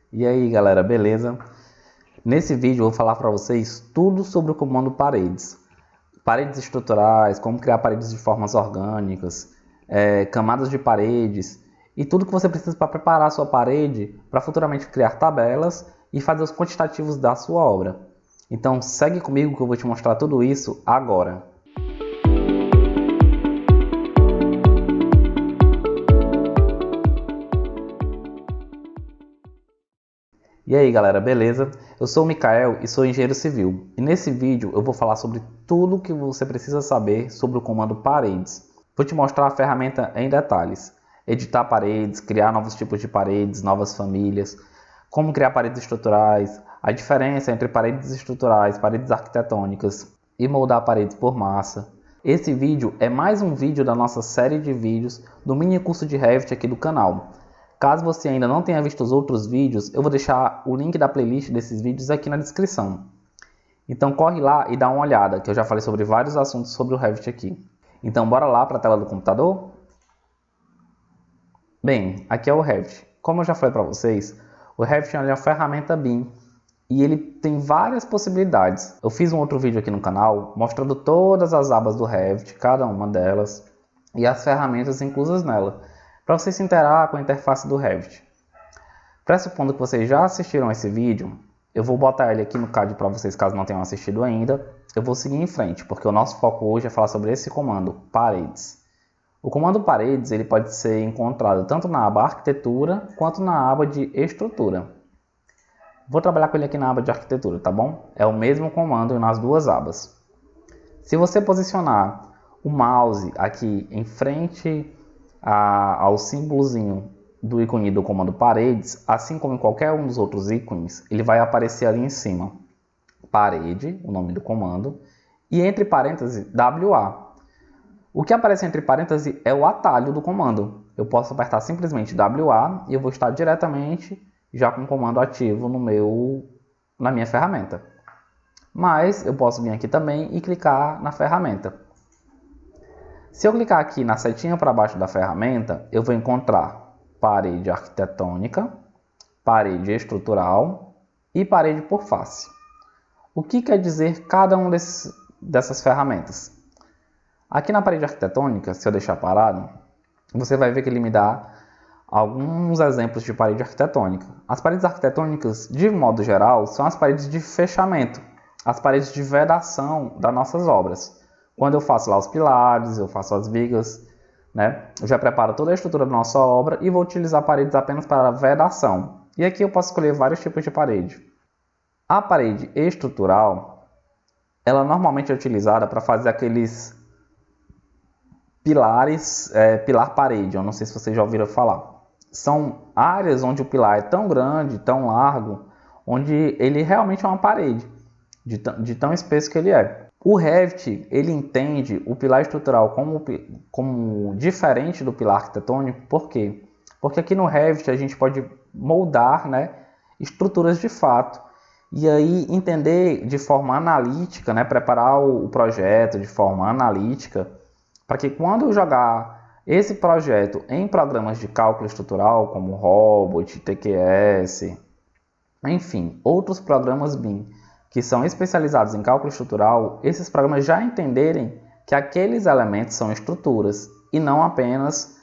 E aí galera, beleza? Nesse vídeo eu vou falar para vocês tudo sobre o comando paredes. Paredes estruturais, como criar paredes de formas orgânicas, camadas de paredes e tudo que você precisa para preparar a sua parede para futuramente criar tabelas e fazer os quantitativos da sua obra. Então segue comigo que eu vou te mostrar tudo isso agora. E aí galera, beleza? Eu sou o Mikael e sou engenheiro civil. E nesse vídeo eu vou falar sobre tudo o que você precisa saber sobre o comando paredes. Vou te mostrar a ferramenta em detalhes. Editar paredes, criar novos tipos de paredes, novas famílias, como criar paredes estruturais, a diferença entre paredes estruturais, paredes arquitetônicas e moldar paredes por massa. Esse vídeo é mais um vídeo da nossa série de vídeos do mini curso de Revit aqui do canal. Caso você ainda não tenha visto os outros vídeos, eu vou deixar o link da playlist desses vídeos aqui na descrição. Então corre lá e dá uma olhada, que eu já falei sobre vários assuntos sobre o Revit aqui. Então bora lá para a tela do computador? Bem, aqui é o Revit. Como eu já falei para vocês, o Revit é uma ferramenta BIM e ele tem várias possibilidades. Eu fiz um outro vídeo aqui no canal mostrando todas as abas do Revit, cada uma delas, e as ferramentas inclusas nela, para você se interar com a interface do Revit. Pressupondo que vocês já assistiram esse vídeo, eu vou botar ele aqui no card para vocês caso não tenham assistido ainda. Eu vou seguir em frente, porque o nosso foco hoje é falar sobre esse comando, paredes. O comando paredes ele pode ser encontrado tanto na aba arquitetura quanto na aba de estrutura. Vou trabalhar com ele aqui na aba de arquitetura, tá bom? É o mesmo comando nas duas abas. Se você posicionar o mouse aqui em frente ao símbolozinho do ícone do comando paredes, assim como em qualquer um dos outros ícones, ele vai aparecer ali em cima, parede, o nome do comando, e entre parênteses, WA. O que aparece entre parênteses é o atalho do comando. Eu posso apertar simplesmente WA e eu vou estar diretamente já com o comando ativo na minha ferramenta. Mas eu posso vir aqui também e clicar na ferramenta. Se eu clicar aqui na setinha para baixo da ferramenta, eu vou encontrar parede arquitetônica, parede estrutural e parede por face. O que quer dizer cada um dessas ferramentas? Aqui na parede arquitetônica, se eu deixar parado, você vai ver que ele me dá alguns exemplos de parede arquitetônica. As paredes arquitetônicas, de modo geral, são as paredes de fechamento, as paredes de vedação das nossas obras. Quando eu faço lá os pilares, eu faço as vigas, né? Eu já preparo toda a estrutura da nossa obra e vou utilizar paredes apenas para vedação. E aqui eu posso escolher vários tipos de parede. A parede estrutural, ela normalmente é utilizada para fazer aqueles pilares, pilar-parede, eu não sei se vocês já ouviram falar. São áreas onde o pilar é tão grande, tão largo, onde ele realmente é uma parede, de tão espesso que ele é. O Revit, ele entende o pilar estrutural como diferente do pilar arquitetônico. Por quê? Porque aqui no Revit a gente pode moldar, né, estruturas de fato. E aí entender de forma analítica, né, preparar o projeto de forma analítica, para que quando eu jogar esse projeto em programas de cálculo estrutural, como Robot, TQS, enfim, outros programas BIM, que são especializados em cálculo estrutural, esses programas já entenderem que aqueles elementos são estruturas e não apenas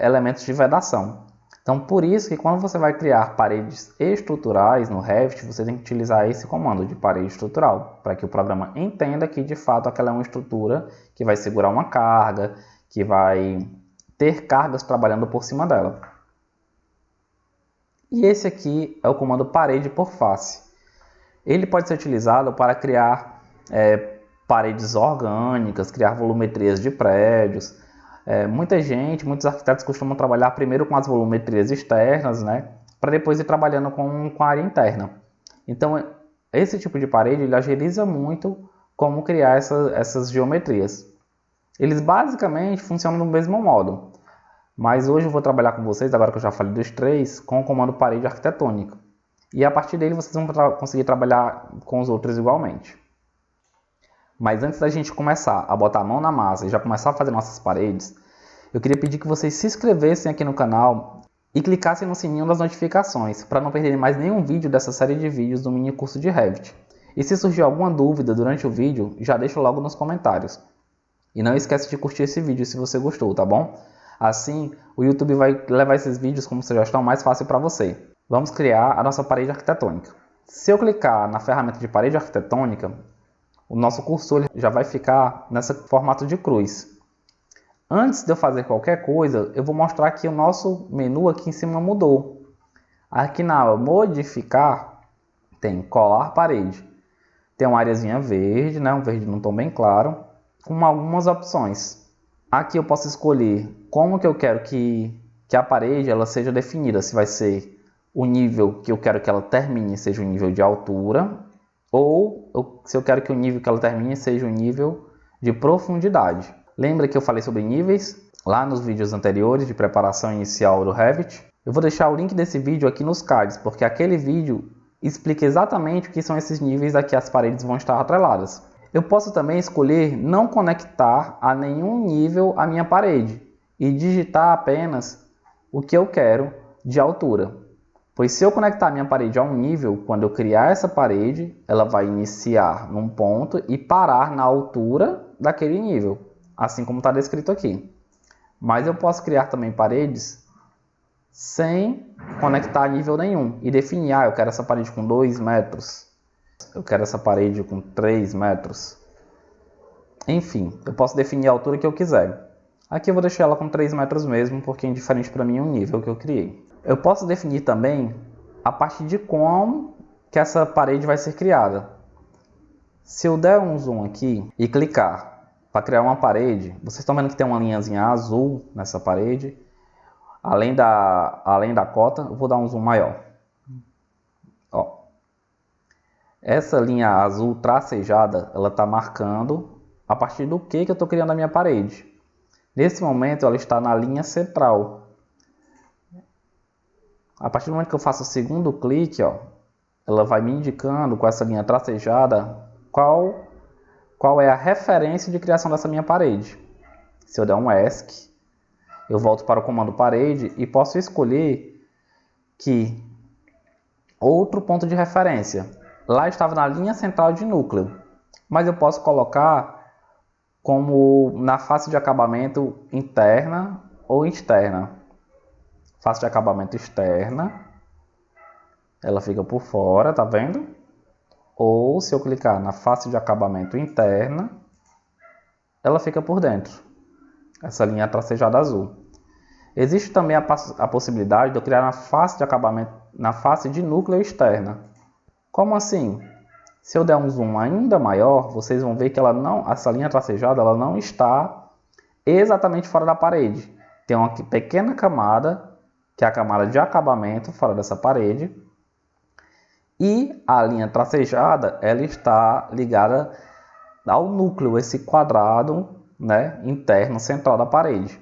elementos de vedação. Então, por isso que quando você vai criar paredes estruturais no Revit, você tem que utilizar esse comando de parede estrutural, para que o programa entenda que, de fato, aquela é uma estrutura que vai segurar uma carga, que vai ter cargas trabalhando por cima dela. E esse aqui é o comando parede por face. Ele pode ser utilizado para criar paredes orgânicas, criar volumetrias de prédios. Muitos arquitetos costumam trabalhar primeiro com as volumetrias externas, né, para depois ir trabalhando com a área interna. Então, esse tipo de parede ele agiliza muito como criar essas geometrias. Eles basicamente funcionam do mesmo modo, mas hoje eu vou trabalhar com vocês, agora que eu já falei dos três, com o comando parede arquitetônica. E a partir dele vocês vão conseguir trabalhar com os outros igualmente. Mas antes da gente começar a botar a mão na massa e já começar a fazer nossas paredes, eu queria pedir que vocês se inscrevessem aqui no canal e clicassem no sininho das notificações para não perderem mais nenhum vídeo dessa série de vídeos do mini curso de Revit. E se surgir alguma dúvida durante o vídeo, já deixa logo nos comentários. E não esquece de curtir esse vídeo se você gostou, tá bom? Assim, o YouTube vai levar esses vídeos como sugestão mais fácil para você. Vamos criar a nossa parede arquitetônica. Se eu clicar na ferramenta de parede arquitetônica, o nosso cursor já vai ficar nesse formato de cruz. Antes de eu fazer qualquer coisa, eu vou mostrar que o nosso menu aqui em cima mudou. Aqui na modificar, tem colar parede. Tem uma areazinha verde, né? Um verde num tom bem claro, com algumas opções. Aqui eu posso escolher como que eu quero que a parede ela seja definida. Se vai ser o nível que eu quero que ela termine seja o nível de altura, ou se eu quero que o nível que ela termine seja o nível de profundidade. Lembra que eu falei sobre níveis lá nos vídeos anteriores de preparação inicial do Revit? Eu vou deixar o link desse vídeo aqui nos cards, porque aquele vídeo explica exatamente o que são esses níveis a que as paredes vão estar atreladas. Eu posso também escolher não conectar a nenhum nível a minha parede e digitar apenas o que eu quero de altura. Pois se eu conectar a minha parede a um nível, quando eu criar essa parede, ela vai iniciar num ponto e parar na altura daquele nível, assim como está descrito aqui. Mas eu posso criar também paredes sem conectar a nível nenhum e definir, eu quero essa parede com 2 metros, eu quero essa parede com 3 metros. Enfim, eu posso definir a altura que eu quiser. Aqui eu vou deixar ela com 3 metros mesmo, porque é indiferente para mim o nível que eu criei. Eu posso definir também a partir de como que essa parede vai ser criada. Se eu der um zoom aqui e clicar para criar uma parede, vocês estão vendo que tem uma linhazinha azul nessa parede. Além da cota, eu vou dar um zoom maior. Ó. Essa linha azul tracejada, ela está marcando a partir do que eu estou criando a minha parede. Nesse momento, ela está na linha central. A partir do momento que eu faço o segundo clique, ó, ela vai me indicando com essa linha tracejada qual é a referência de criação dessa minha parede. Se eu der um ESC, eu volto para o comando parede e posso escolher que outro ponto de referência. Lá estava na linha central de núcleo, mas eu posso colocar como na face de acabamento interna ou externa. Face de acabamento externa, ela fica por fora, tá vendo? Ou se eu clicar na face de acabamento interna, ela fica por dentro. Essa linha tracejada azul. Existe também a possibilidade de eu criar na face de acabamento, na face de núcleo externa. Como assim? Se eu der um zoom ainda maior, vocês vão ver que essa linha tracejada ela não está exatamente fora da parede. Tem uma pequena camada, que é a camada de acabamento fora dessa parede. E a linha tracejada ela está ligada ao núcleo, esse quadrado, né, interno central da parede.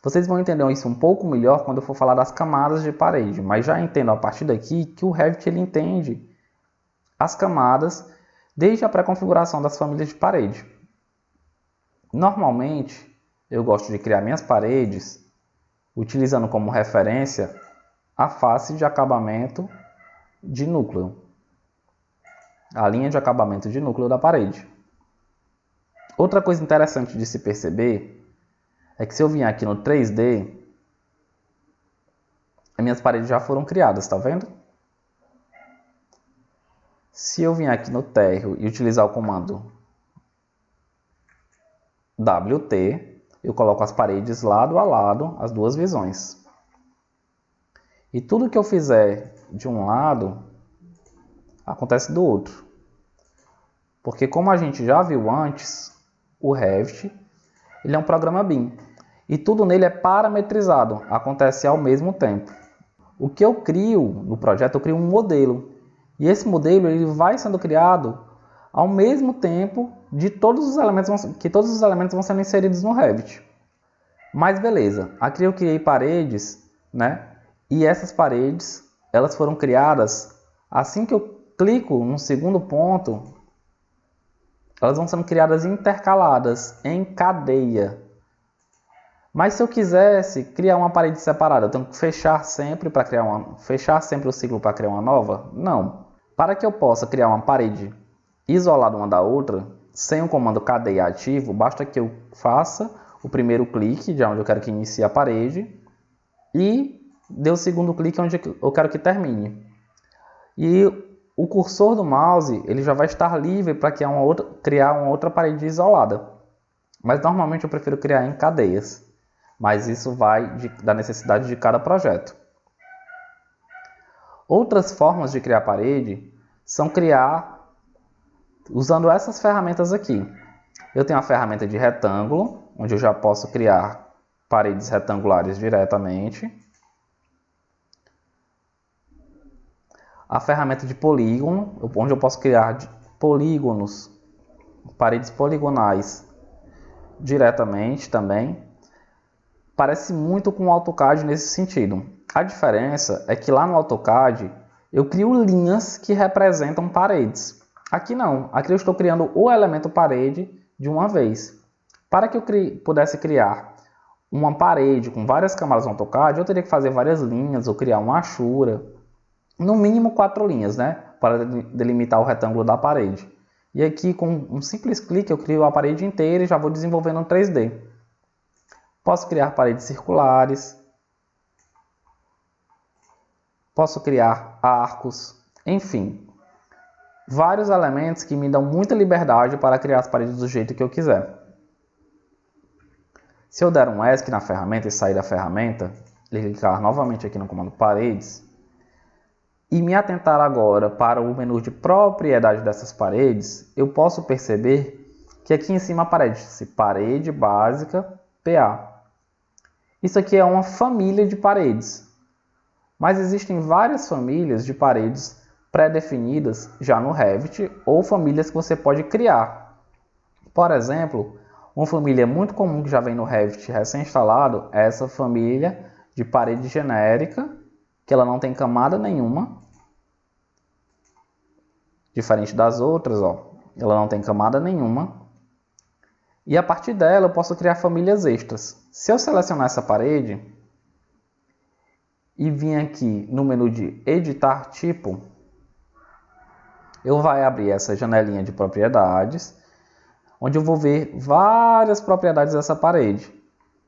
Vocês vão entender isso um pouco melhor quando eu for falar das camadas de parede, mas já entendo a partir daqui que o Revit ele entende as camadas desde a pré-configuração das famílias de parede. Normalmente, eu gosto de criar minhas paredes utilizando como referência a face de acabamento de núcleo, a linha de acabamento de núcleo da parede. Outra coisa interessante de se perceber é que se eu vier aqui no 3D, as minhas paredes já foram criadas, tá vendo? Se eu vier aqui no térreo e utilizar o comando WT, eu coloco as paredes lado a lado, as duas visões. E tudo que eu fizer de um lado, acontece do outro. Porque como a gente já viu antes, o Revit ele é um programa BIM. E tudo nele é parametrizado, acontece ao mesmo tempo. O que eu crio no projeto, eu crio um modelo. E esse modelo ele vai sendo criado ao mesmo tempo que todos os elementos vão sendo inseridos no Revit. Mas beleza, aqui eu criei paredes, né? E essas paredes, elas foram criadas assim que eu clico no segundo ponto, elas vão sendo criadas intercaladas em cadeia. Mas se eu quisesse criar uma parede separada, eu tenho que fechar sempre o ciclo para criar uma nova? Não. Para que eu possa criar uma parede isolada uma da outra, sem o comando cadeia ativo, basta que eu faça o primeiro clique de onde eu quero que inicie a parede e dê o segundo clique onde eu quero que termine. E o cursor do mouse ele já vai estar livre para criar uma outra parede isolada. Mas normalmente eu prefiro criar em cadeias. Mas isso vai da necessidade de cada projeto. Outras formas de criar parede são criar usando essas ferramentas aqui. Eu tenho a ferramenta de retângulo, onde eu já posso criar paredes retangulares diretamente. A ferramenta de polígono, onde eu posso criar polígonos, paredes poligonais diretamente também. Parece muito com o AutoCAD nesse sentido. A diferença é que lá no AutoCAD eu crio linhas que representam paredes. Aqui não, aqui eu estou criando o elemento parede de uma vez. Para que eu pudesse criar uma parede com várias camadas no AutoCAD, eu teria que fazer várias linhas ou criar uma hachura. No mínimo 4 linhas, né? Para delimitar o retângulo da parede. E aqui com um simples clique eu crio a parede inteira e já vou desenvolvendo um 3D. Posso criar paredes circulares, posso criar arcos, enfim, vários elementos que me dão muita liberdade para criar as paredes do jeito que eu quiser. Se eu der um ESC na ferramenta e sair da ferramenta, clicar novamente aqui no comando paredes, e me atentar agora para o menu de propriedade dessas paredes, eu posso perceber que aqui em cima aparece parede básica PA. Isso aqui é uma família de paredes, mas existem várias famílias de paredes pré-definidas já no Revit ou famílias que você pode criar. Por exemplo, uma família muito comum que já vem no Revit recém-instalado é essa família de parede genérica, que ela não tem camada nenhuma, diferente das outras, ó, ela não tem camada nenhuma. E a partir dela eu posso criar famílias extras. Se eu selecionar essa parede e vir aqui no menu de editar tipo, eu vou abrir essa janelinha de propriedades, onde eu vou ver várias propriedades dessa parede.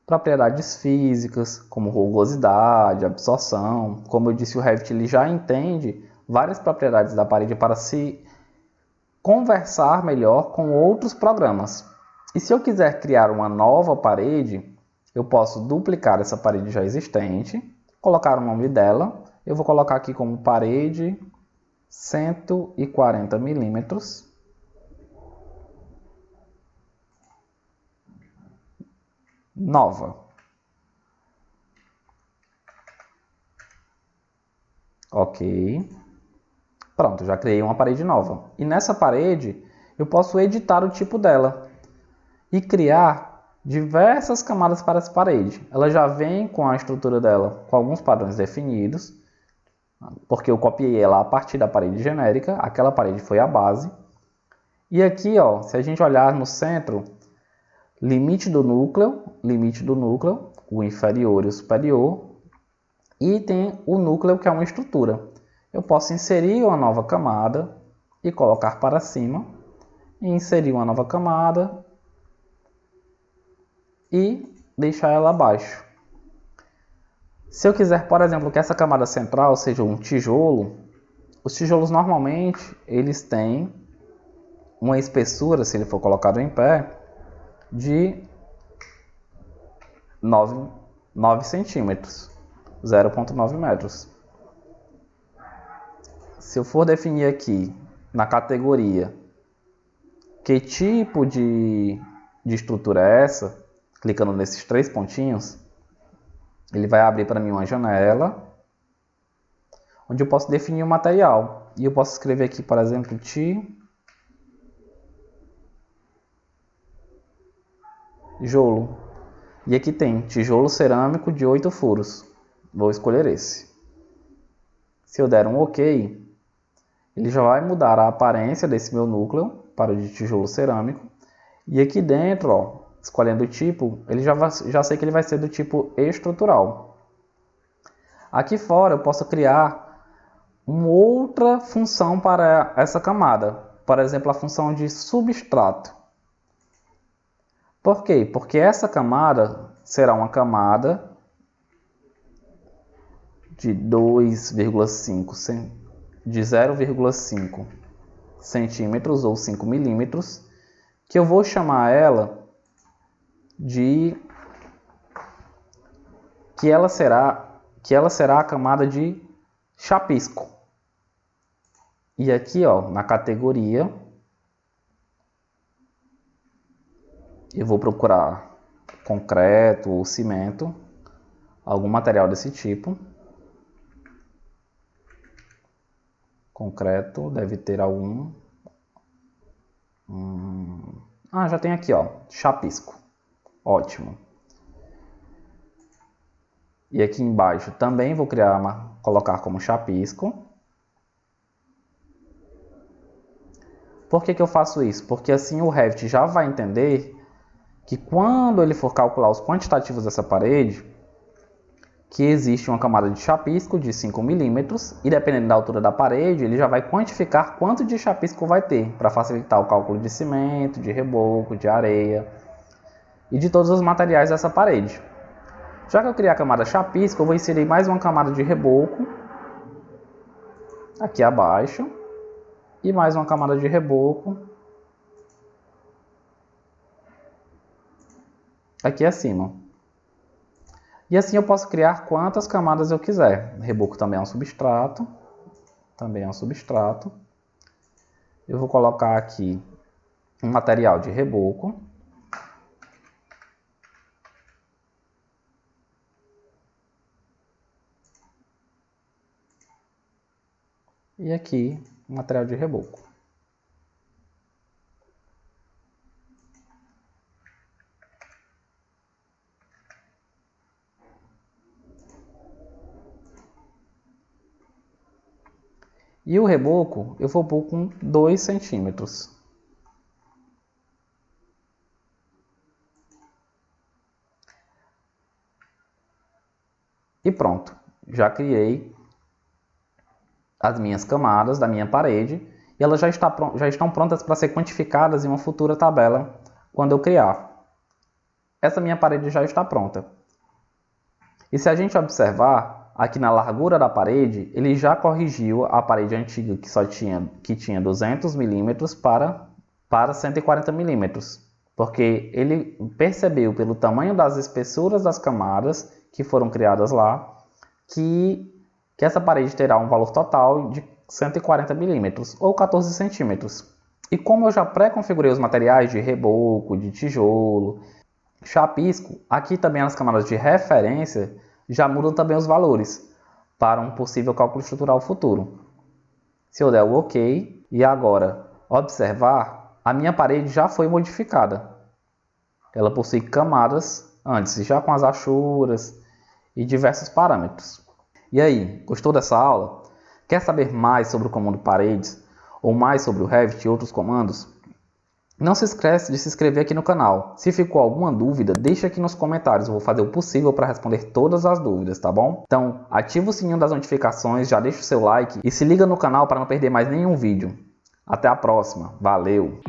Propriedades físicas, como rugosidade, absorção. Como eu disse, o Revit ele já entende várias propriedades da parede para se conversar melhor com outros programas. E se eu quiser criar uma nova parede, eu posso duplicar essa parede já existente, colocar o nome dela. Eu vou colocar aqui como parede 140 milímetros. Nova. Ok. Pronto, já criei uma parede nova. E nessa parede eu posso editar o tipo dela e criar diversas camadas para essa parede. Ela já vem com a estrutura dela com alguns padrões definidos, porque eu copiei ela a partir da parede genérica, aquela parede foi a base. E aqui, ó, se a gente olhar no centro, limite do núcleo, o inferior e o superior, e tem o núcleo que é uma estrutura. Eu posso inserir uma nova camada e colocar para cima, e inserir uma nova camada e deixar ela abaixo. Se eu quiser, por exemplo, que essa camada central seja um tijolo, os tijolos normalmente eles têm uma espessura, se ele for colocado em pé, de 9 centímetros, 0,9 metros. Se eu for definir aqui na categoria que tipo de estrutura é essa, clicando nesses 3 pontinhos, ele vai abrir para mim uma janela, onde eu posso definir o material. E eu posso escrever aqui, por exemplo, tijolo. E aqui tem tijolo cerâmico de 8 furos. Vou escolher esse. Se eu der um OK, ele já vai mudar a aparência desse meu núcleo para o de tijolo cerâmico. E aqui dentro, ó, escolhendo o tipo, ele já sei que ele vai ser do tipo estrutural. Aqui fora eu posso criar uma outra função para essa camada. Por exemplo, a função de substrato. Por quê? Porque essa camada será uma camada de 0,5 centímetros ou 5 milímetros, que eu vou chamar ela de que ela será a camada de chapisco. E aqui, ó, na categoria, eu vou procurar concreto ou cimento, algum material desse tipo. Concreto, deve ter algum. Já tem aqui, ó, chapisco. Ótimo. E aqui embaixo também vou colocar como chapisco. Por que eu faço isso? Porque assim o Revit já vai entender que quando ele for calcular os quantitativos dessa parede, que existe uma camada de chapisco de 5 milímetros e dependendo da altura da parede, ele já vai quantificar quanto de chapisco vai ter, para facilitar o cálculo de cimento, de reboco, de areia e de todos os materiais dessa parede. Já que eu criei a camada chapisco, eu vou inserir mais uma camada de reboco aqui abaixo e mais uma camada de reboco aqui acima. E assim eu posso criar quantas camadas eu quiser. Reboco também é um substrato. Eu vou colocar aqui um material de reboco. E aqui um material de reboco. E o reboco eu vou pôr com 2 centímetros. E pronto, já criei as minhas camadas da minha parede e elas já estão prontas para ser quantificadas em uma futura tabela quando eu criar. Essa minha parede já está pronta. E se a gente observar, aqui na largura da parede, ele já corrigiu a parede antiga que tinha 200 milímetros para 140 milímetros. Porque ele percebeu pelo tamanho das espessuras das camadas que foram criadas lá, que essa parede terá um valor total de 140 milímetros ou 14 centímetros. E como eu já pré-configurei os materiais de reboco, de tijolo, chapisco, aqui também nas camadas de referência já mudam também os valores para um possível cálculo estrutural futuro. Se eu der o OK e agora observar, a minha parede já foi modificada. Ela possui camadas antes, já com as achuras e diversos parâmetros. E aí, gostou dessa aula? Quer saber mais sobre o comando paredes ou mais sobre o Revit e outros comandos? Não se esqueça de se inscrever aqui no canal. Se ficou alguma dúvida, deixa aqui nos comentários. Eu vou fazer o possível para responder todas as dúvidas, tá bom? Então, ativa o sininho das notificações, já deixa o seu like e se liga no canal para não perder mais nenhum vídeo. Até a próxima. Valeu!